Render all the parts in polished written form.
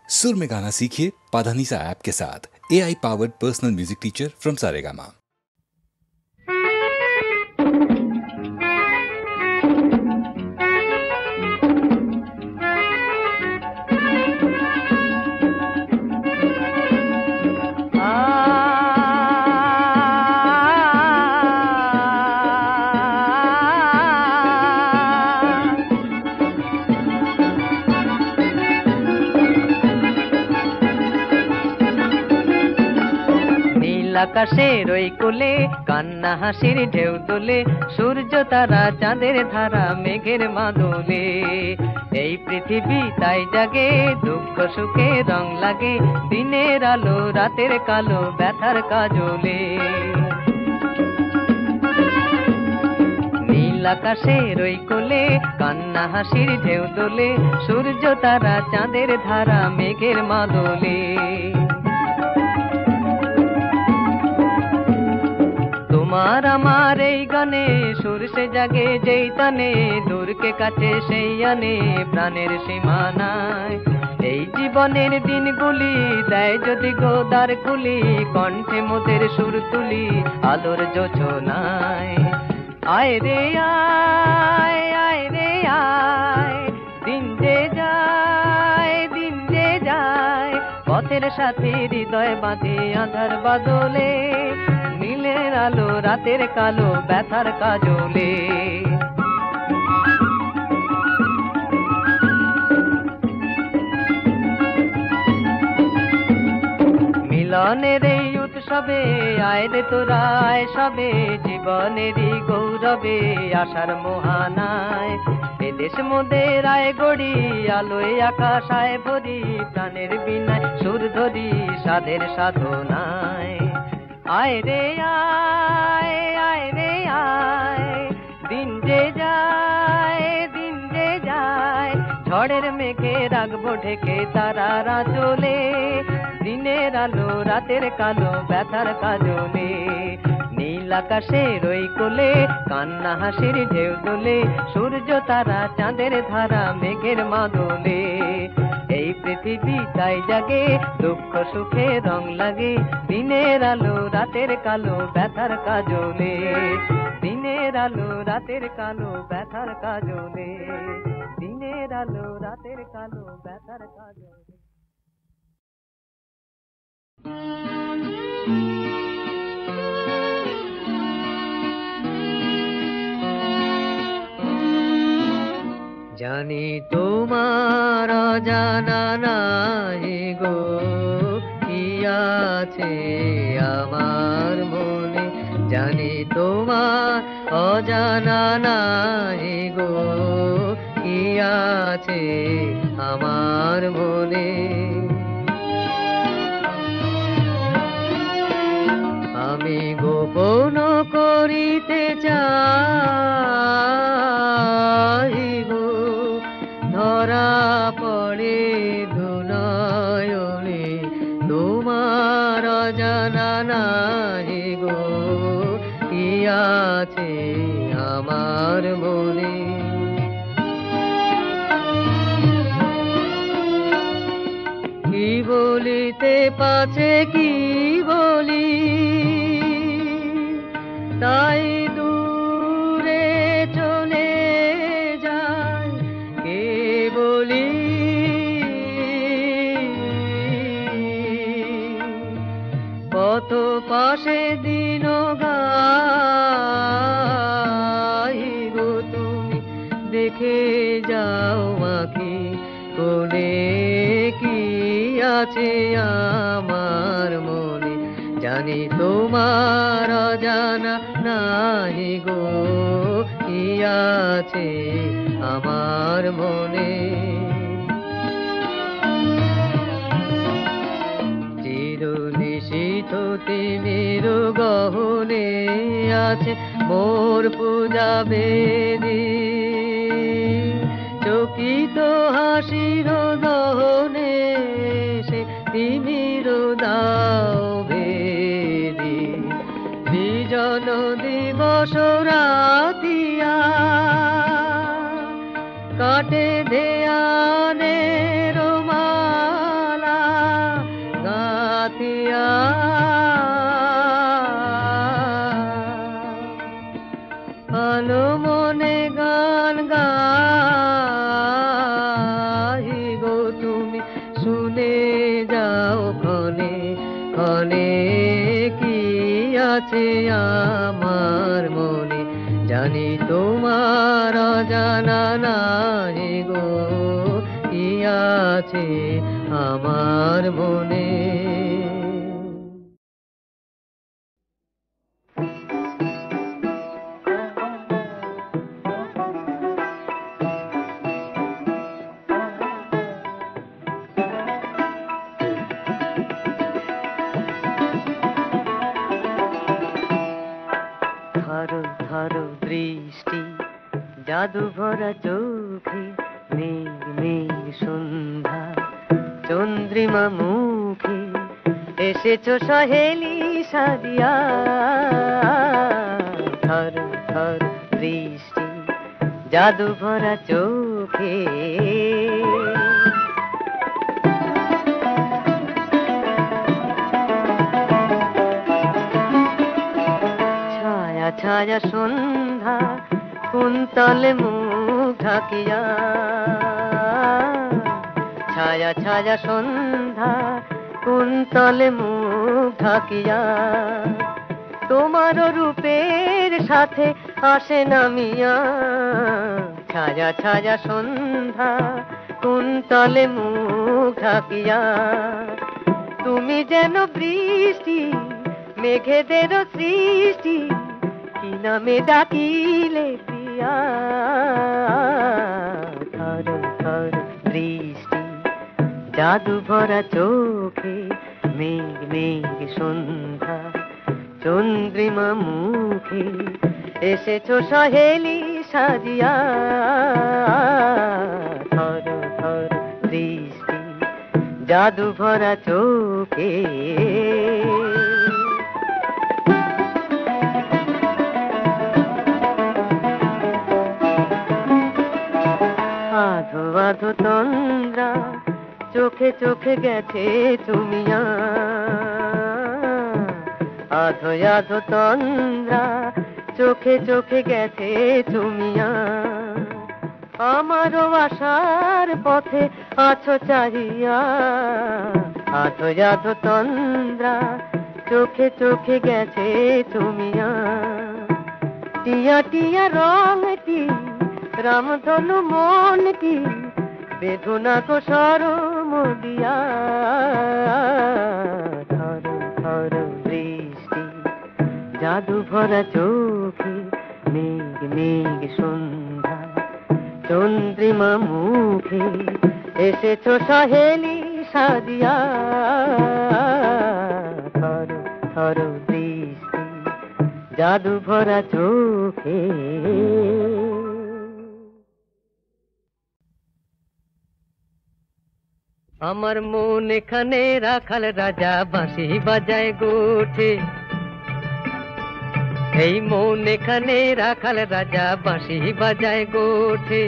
सुर में गाना सीखिए पाधानीसा ऐप के साथ। AI powered personal music teacher from Saregama. আকাশের ওই কোলে কান্না হাসির ঢেউ তোলে, সূর্য তারা চাঁদের ধারা মেঘের মাদলে। এই পৃথিবী তাই জাগে, দুঃখ সুখে রং লাগে, দিনের আলো রাতের কালো ব্যথার কাজলে। নীল আকাশের ওই কোলে কান্না হাসির ঢেউ তোলে, সূর্য তারা চাঁদের ধারা মেঘের মাদলে। তোমার আমার এই গানে সুর সে জাগে যেই তানে, দূরকে কাছে সেই আনে প্রাণের সীমানায়। এই জীবনের দিনগুলি দেয় যদি গোদার কুলি, কণ্ঠে মোদের সুর তুলি আলোর যোছনায়। আয় রে আয়, আয় রে আয়, দিন যে যায়, দিন যে যায়, পথের সাথে হৃদয় বাঁধে আধার বাদলে, নীলের আলো রাতের কালো ব্যথার কাজলে। মিলনের এই উৎসবে আয় রে তোরা আয় সবে, জীবনেরই গৌরবে আশার মোহানায়। এদেশ মোদের আয় গড়ি, আলোয় আকাশ আয় ভরি, প্রাণের বিনায় সুর ধরি সাধের সাধনায়। আয় রে আয়, আয় রে আয়, দিন যে যায়, দিন যে যায়, ঝড়ের মেঘে রাখবো ঢেকে তারারা চলে, দিনের আলো রাতের কালো ব্যথার কাজলে। নীল আকাশের ওই কোলে কান্না হাসির ঢেউ তোলে, সূর্য তারা চাঁদের ধারা মেঘের মাদলে। এই পৃথিবী তাই জাগে, দুঃখ সুখে রং লাগে, দিনের আলো রাতের কালো ব্যথার কাজলে। দিনের আলো রাতের কালো ব্যথার কাজলে, দিনের আলো রাতের কালো ব্যথার কাজলে। জানি তোমার অজানা নাই গো, কি আছে আমার মনে, জানি তোমার অজানা নাই গো, কি আছে আমার মনে। আমি গোপন করিতে চাই গো, ধরা পড়ে দুনয়নে তোমার অজানা নাই গো, কি আছে আমার মনে। কি বলিতে পাছে কি বলি, তাই দূরে চলে যায় কে বলি। কত পাশে দিন গাই গো, তুমি দেখে যাও আঁখি কোনে, কি আছে আমার মনে, জানি তোমার অজানা নাই গো, কি আছে আমার মনে। চির নিশীথ তিমির গহনে আছে মোর পূজা বেদী, চকিত হাসির দহনে সে তিমির দাও বেদি। বিজন দিবস রাতিয়া কাটে ধ্যানের মালা, ক্ষণে কি আছে আমার মনে, জানি তোমার অজানা নাই গো, কি আছে আমার মনে। দৃষ্টি জাদু ভরা চোখে, মেঘ মেঘ সন্ধ্যা চন্দ্রিমা মুখে, এসেছো সহেলি সাদিয়া। ধর ধর দৃষ্টি জাদু ভরা চোখে, ছায়া ছায়া সন্ধ্যা কুন্তলে মুখ ঢাকিয়া, ছায়া ছায়া সন্ধ্যা কুন্তলে মুখ ঢাকিয়া, তোমার রূপের সাথে আসে নামিয়া। ছায়া ছায়া সন্ধ্যা কুন্তলে মুখ ঢাকিয়া, তুমি যেন বৃষ্টি মেঘেদের সৃষ্টি, কি নামে ডাকিলে প্রিয়া। থর থর দৃষ্টি জাদু ভরা চোখে, মেঘ মেঘ সন্ধ্যা চন্দ্রিমা মুখে, এসেছো সহেলি সাজিয়া। থর থর দৃষ্টি জাদু ভরা চোখে, আধো আধো তন্দ্রা চোখে চোখে গেছে তুমিয়া। আধো আধো তন্দ্রা চোখে চোখে গেছে তুমিয়া, আমারও আশার পথে আছো চাহিয়া। আধো আধো তন্দ্রা চোখে চোখে গেছে তুমিয়া, টিয়া টিয়া রংটি রামধনু মনটি, বেদনা কো সরম দিয়া। ধর ধর দৃষ্টি জাদু ভরা চোখে, মেঘ মেঘ সন্ধ্যা চন্দ্রিমা মুখে, এসেছো সহেলি সাজিয়া। ধর ধর দৃষ্টি জাদু ভরা চোখে। আমার মন এখানে রাখাল রাজা বাঁশি বাজায় গোঠে, এই মন এখানে রাখাল রাজা বাঁশি বাজায় গোঠে,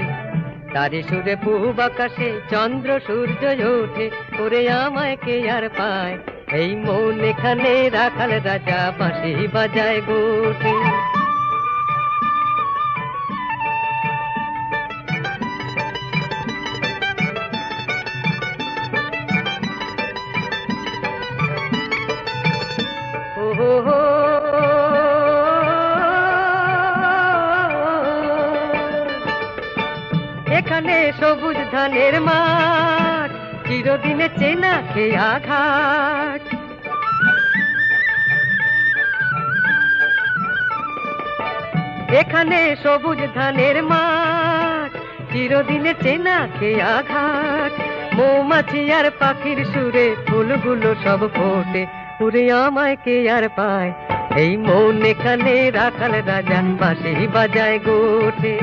তারি সুরে পূব আকাশে চন্দ্র সূর্য ওঠে, ওরে আমায় কে আর পায়। এই মন এখানে রাখাল রাজা বাঁশি বাজায় গোঠে। এখানে সবুজ ধানের মাঠ, চিরদিনে চেনা খেয়া ঘাট। এখানে সবুজ ধানের মাঠ, চিরদিনে চেনা খেয়া ঘাট। মৌমাছি আর পাখির সুরে ফুলগুলো সব ফোটে, উড়ে আমায় কে আর পায়। এই মন এখানে রাখাল রাজা বাঁশি বাজায় গোঠে।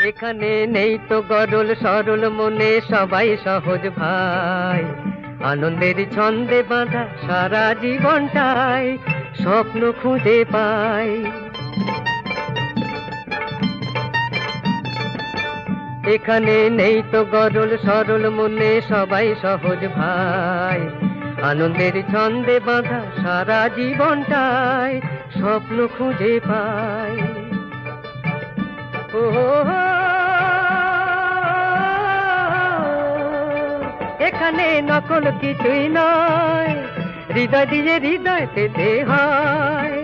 এখানে নেই তো গরল সরল মনে, সবাই সহজ ভাই। আনন্দের ছন্দে বাঁধা সারা জীবনটাই স্বপ্ন খুঁজে পাই। এখানে নেই তো গরল সরল মনে, সবাই সহজ ভাই। আনন্দের ছন্দে বাঁধা সারা জীবনটাই স্বপ্ন খুঁজে পাই। ও এখানে নকল কিছুই নয়, হৃদয় দিয়ে হৃদয় পেতে হয়।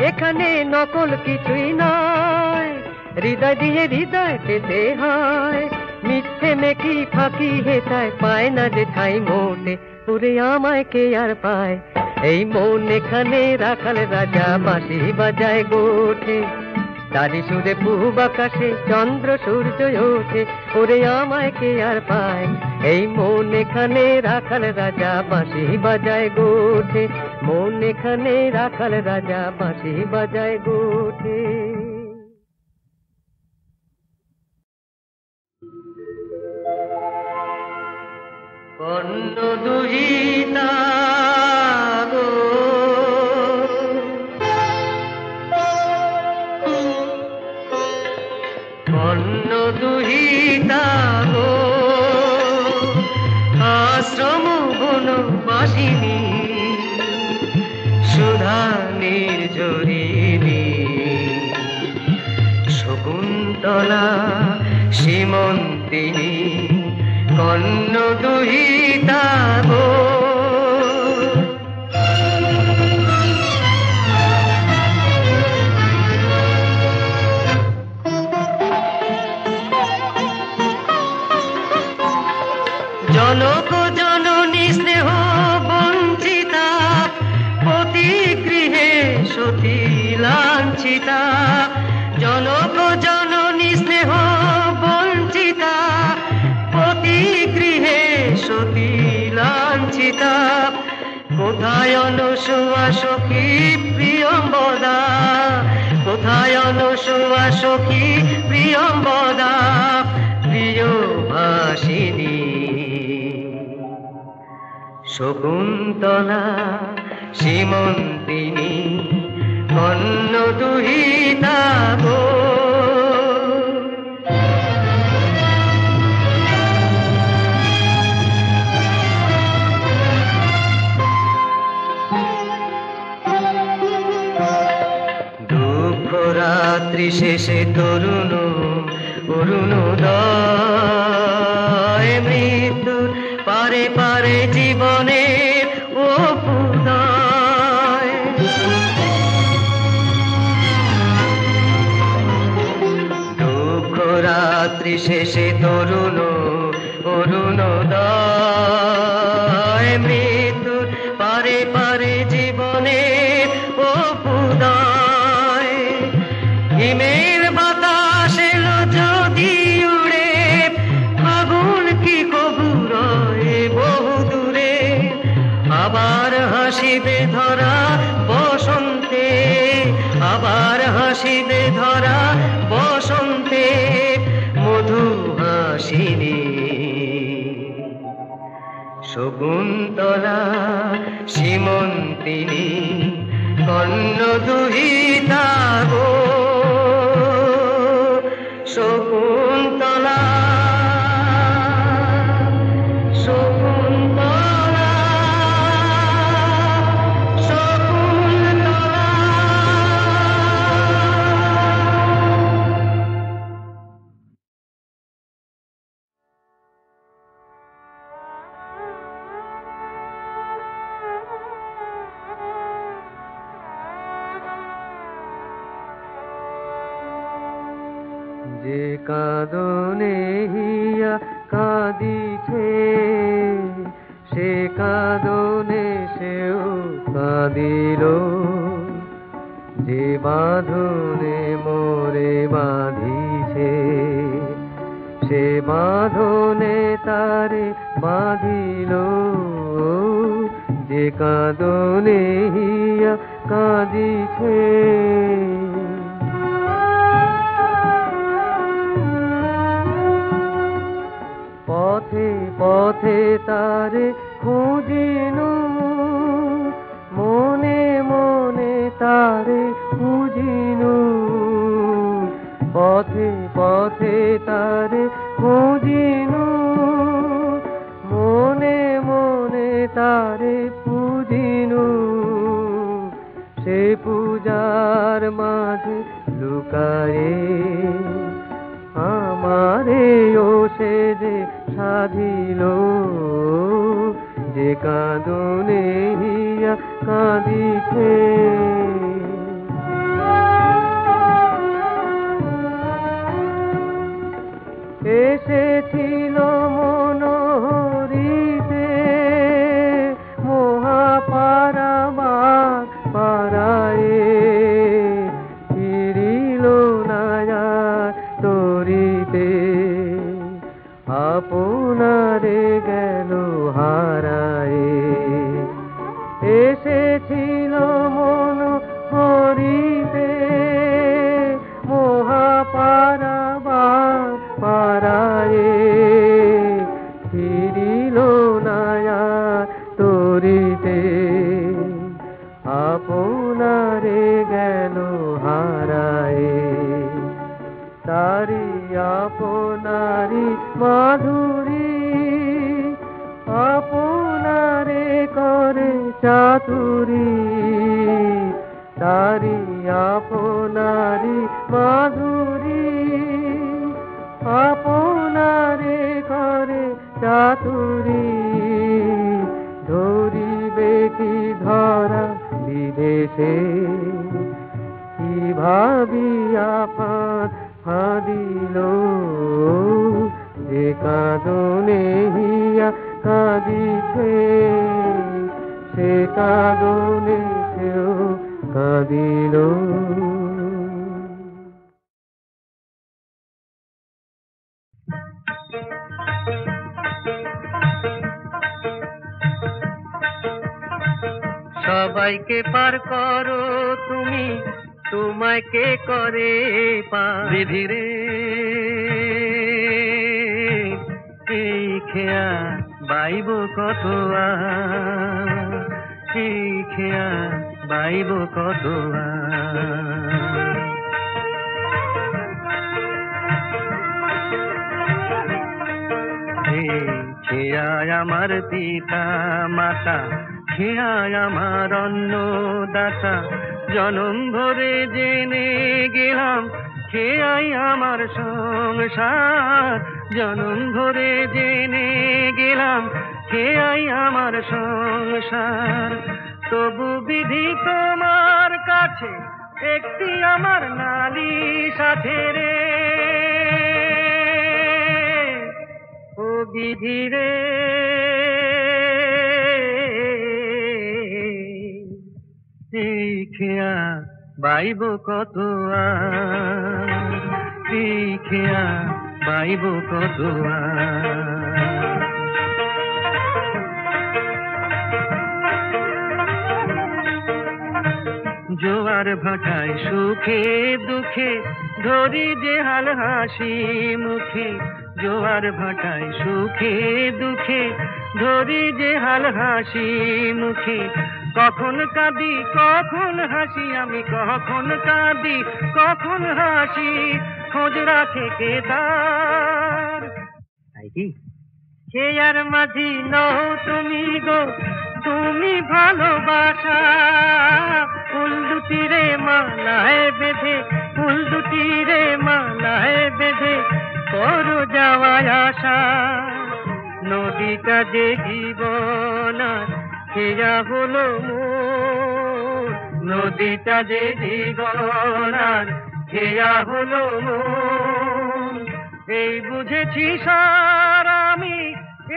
এখানে নকল কিছুই নয়, হৃদয় দিয়ে হৃদয় পেতে হয়। মিথ্যে মেকি ফাঁকি হেতায় পায় না যে ঠাই মোটে, ওরে আমায় কে আর পায়। এই মন এখানে রাখাল রাজা বাঁশি বাজায় গোঠে, তারি সুরে পূব আকাশে চন্দ্র সূর্য ওঠে, ওরে আমায় কে আর পায়। এই মন এখানে রাখাল রাজা বাঁশি বাজায় গোঠে, মন এখানে রাখাল রাজা বাঁশি বাজায় গোঠে। কর্ণ দুহিতা গো, কর্ণ দুহিতা গো, আশ্রম বনবাসিনী সুধা নির্ঝরিণী, শকুন্তলা সীমন্তিনী, কর্ণ দুহিতা গো। জনক জননী স্নেহ বঞ্চিতা, পতি গৃহে সতী লাঞ্ছিতা। জনক জননী স্নেহ বঞ্চিতা, পতি গৃহে সতী লাঞ্ছিতা। কোথায় অনুসুয়া সখী প্রিয়ম্বদা, কোথায় অনুসুয়া সখী প্রিয়ম্বদা, প্রিয়ভাষিনী। শকুন্তলা সীমন্তিনী, কর্ণ দুহিতা গো। দুঃখ রাত্রি শেষে তরুণ অরুণোদয়, মৃত্যুর পারে পারে জীবনের অপুদয়। দুঃখ রাত্রি শেষে তরুণ অরুণোদয়, মৃত্যুর পারে পারে জীবনের অপুদয়। হিমের বাতাস এলো যদি উড়ে, ফাগুন কি কবু রয়ে বহু দূরে। আবার হাসিবে ধরা বসন্তে, আবার হাসিবে ধরা বসন্তে, মধু হাসিনী। শকুন্তলা সীমন্তিনী, কর্ণ দুহিতা গো। শকুন্তলা শকুন্তলা শকুন্তলা। যে কাঁদনে হিয়া কাঁদিছে, সে কাঁদনে সেও কাঁদিল। যে বাঁধনে মোরে বাঁধিছে, সে বাঁধনে তারে বাঁধিল। যে কাঁদনে হিয়া কাঁদিছে, পথে পথে তারে খুঁজিনু, মনে মনে তারে খুঁজিনু। পথে পথে তারে খুঁজিনু, মনে মনে তারে খুঁজিনু। সে পূজার মাঝে লুকায়ে রে ও সে যে সাধিল যে কাঁদনে হিয়া কাঁদিছে এসেছিল মনোহরিতে মহাপারাবার পারায়ে ফিরিল না তরিতে আপনারে গেল হারায়ে এসেছিল মনোহরিতে মহাপারাবার পারায়ে ফিরিল না তরিতে আপনারে গেল হারায়ে তারি আপনারি মাধুরী আপনারে করে চাতুরী তারি আপনারি মাধুরী আপনারে করে চাতুরী ধরিবে কি ধরা বিদেশে কি ভাবিয়া ফাঁদিল যে কাঁদনে হিয়া কাঁদিছে সে কাঁদনে সেও কাঁদিল সবাইকে পার করো তুমি তোমায় কে করে পার ধীরে এই খেয়া বাইব কত এই খেয়া বাইব কত খেয়ায় আমার পিতা মাতা খেয়ায় আমার অন্নদাতা জনম ভরে জেনে গেলাম খেয়াই আমার সংসার জনম ভরে জেনে গেলাম খেয়াই আমার সংসার তবু বিধি তোমার কাছে একটি আমার নালিশ আছে রে ও বিধি রে এই খেয়া বাইব কত এই খেয়া বাইব কত জোয়ার ভাটায় সুখে দুঃখে ধরি যে হাল হাসি মুখে জোয়ার ভাটায় সুখে দুঃখে ধরি যে হাল হাসি মুখে কখন কাঁদি কখন হাসি আমি কখন কাঁদি কখন হাসি খোঁজ রাখে কে তার কে আর মাঝি নও তুমি গো তুমি ভালোবাসা ফুল দুটি রে মালায় বেঁধে ফুল দুটি রে মালায় বেঁধে করো যাওয়ায় আশা নদীটা যে জীবন খেয়া হলো মোর নদীটা যে জীবন খেয়া হলো মোর এই বুঝেছি সার আমি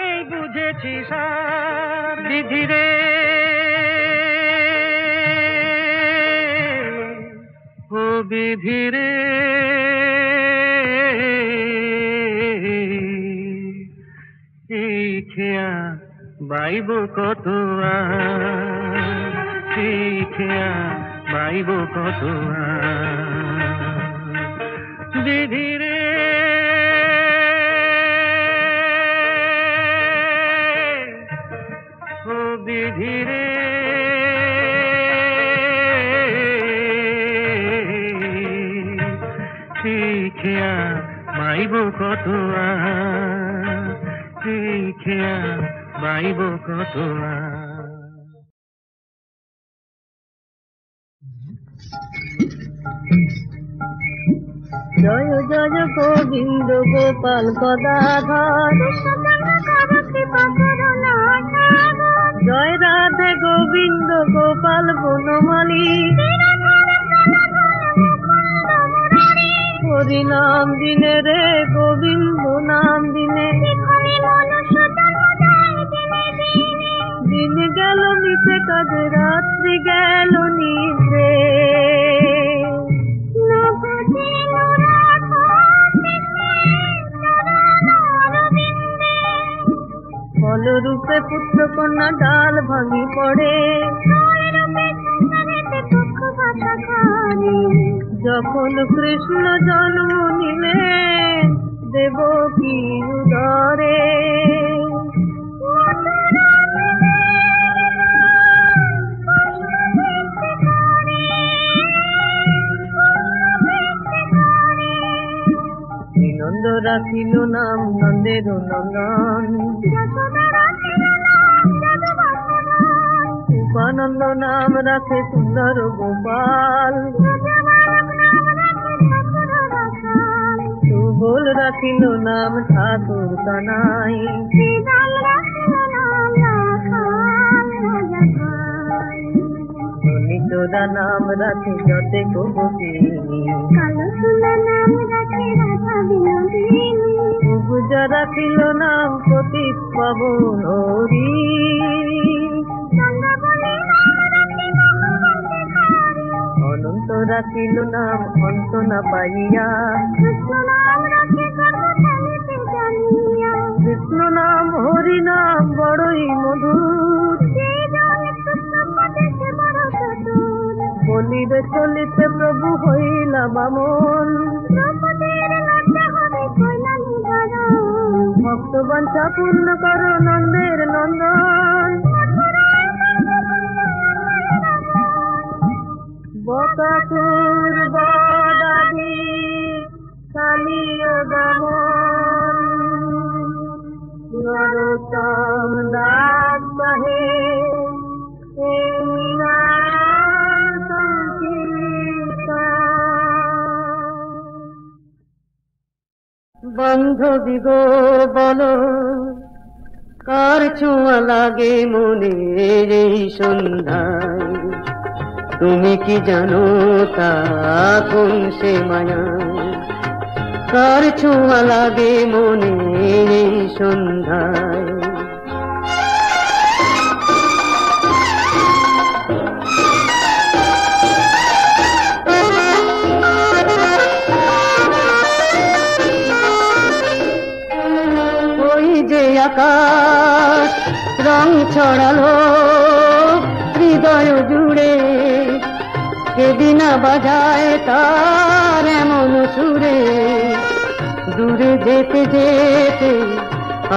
এই বুঝেছি সার বিধি রে ও বিধি রে এই খেয়া বাইব কত এই খেয়া বাইব কত বিধি রে ও বিধি রে খেয়া বাইব কত খেয়া বাইব কত জয় জয় গোবিন্দ গোপাল গদাধর, জয় রাধে গোবিন্দ গোপাল বনমালী, হরি নাম দিনে রে গোবিন্দ নাম দিনে, দিন গেল মিশে কাজে রাত্রি গেল নিদ্রে, ফলরূপে পুত্র কন্যা ডাল ভাঙি পড়ে, যখন কৃষ্ণ জন্ম নিলেন দেবকী উদরে, নন্দ রাখিল নাম নন্দের নন্দন, উপানন্দ নাম রাখে সুন্দর গোপাল, সুবল রাখিল নাম ঠাকুর কানাই, চোরা নাম রাখে যতে গোপিনী, পূজা রাখিল নাম প্রতীক পাবন হরি, অনন্ত রাখিল নাম অন্ত না পাইয়া, কৃষ্ণ নাম হরি নাম বড়ই মধুর, বলিবে চলিতে প্রভু হইলা বামন, ভক্ত বাঞ্ছা পূর্ণ কর নন্দের নন্দন, বকাসুর বদাদি কালিয় দমন, নরোত্তম দাস কহে বান্ধবী গো বলো কার ছোঁয়া লাগে মনে এই সন্ধ্যায়, তুমি কি জানো তা কোন সে মায়া, কার ছোঁয়া লাগে মনে এই সন্ধ্যায়, আকাশ রং ছড়ালো হৃদয় জুড়ে, কেদিনা বাজায় তার এমন সুরে, দূরে যেতে যেতে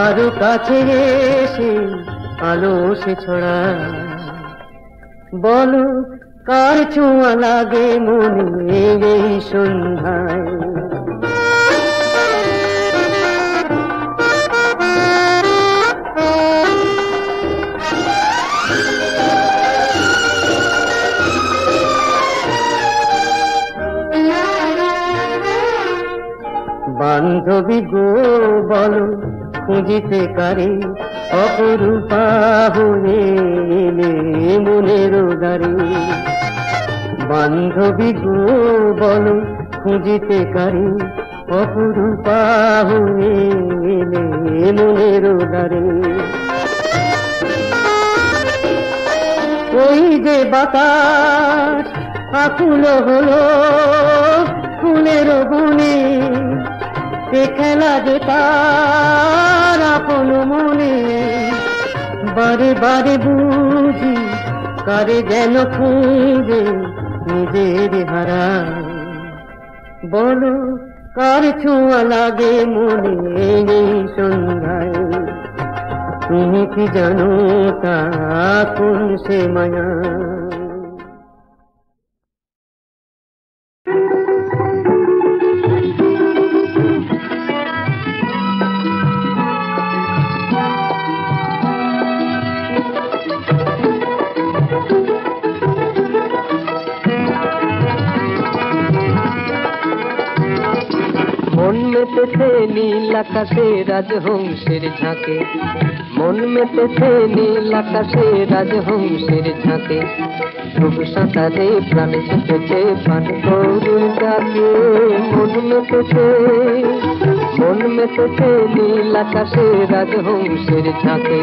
আরো কাছে এসে আলো সে ছড়া, বলো কার ছোঁয়া লাগে মনে এই সন্ধ্যায়, বান্ধবী গো বলো খুঁজিতে কারে অপরূপা হয়ে এলে মনের দ্বারে, বান্ধবী গো বলো খুঁজিতে কারে অপরূপা হয়ে এলে মনের দ্বারে, ওই যে বাতাস আকুল হলো ফুলের বনে, সে খেলা যে তার আপন মনে, বারে বারে বুঝি কারে যেন খুঁজে নিজের হারা, বলো কার ছোঁয়া লাগে মনে এই সন্ধ্যায়, তুমি কি জানো তা কোন সে মায়া, মেতেছে নীল আকাশে রাজহংসের ঝাঁকে, মন মেতেছে নীল আকাশে রাজহংসের ঝাঁকে। ডুব সাঁতারে প্রাণ ছুটেছে পান গৌরীর ডাকে। মন মেতেছে নীল আকাশে রাজহংসের ঝাঁকে।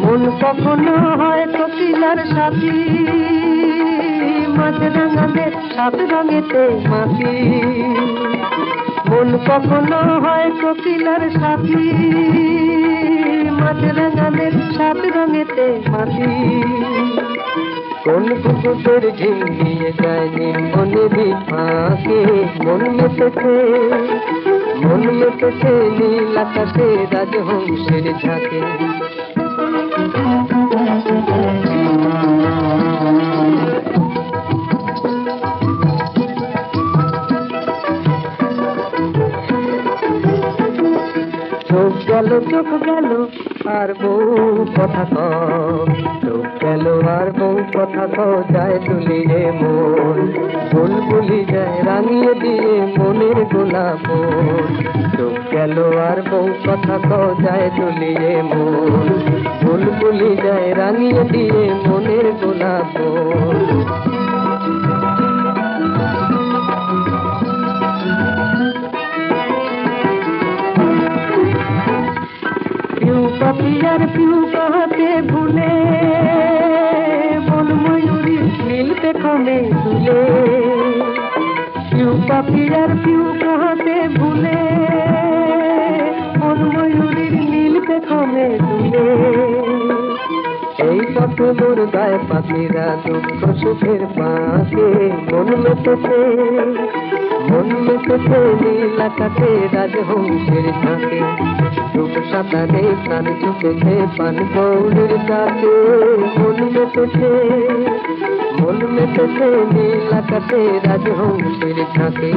মন কখনো হয় কোকিলার সাথী, মাছরাঙাদের সাত রঙেতে মাতি। মন কখনো হয় কোকিলার সাথী, মাছরাঙাদের সাত রঙেতে মাতি। কোন কুকুরের ঝিম নিয়ে যায়নি মনেরই ফাঁকে। মন মেতেছে নীল আকাশে রাজহংসের ঝাঁকে। চোখ গেল আর বউ কথা কও, চোখ গেল আর বউ কথা কও। যায় দুলিয়ে মন, বুলবুলি যায় রাঙিয়ে দিয়ে মনের গোলাপ। চোখ গেল আর বউ কথা কও, যায় দুলিয়ে মন, বুলবুলি যায় রাঙিয়ে দিয়ে মনের গোলাপ। পাপিয়ার পিউ কাহাতে ভুলে, বন ময়ূরী নীলতে কমে তুলে। পিউ পাপিয়ার পিউ কাহাতে ভুলে, বন ময়ূরীর নীলতে কমে তুলে। এই পথে মোর গায়ে পাখিরা দুঃখ সুখের পাশে। মন মেতেছে নীল আকাশে রাজহংসের ঝাঁকে। ডুব সাঁতারে প্রাণ ছুটেছে পান গৌরীর ডাকে। মন মেতেছে নীল আকাশে রাজহংসের ঝাঁকে।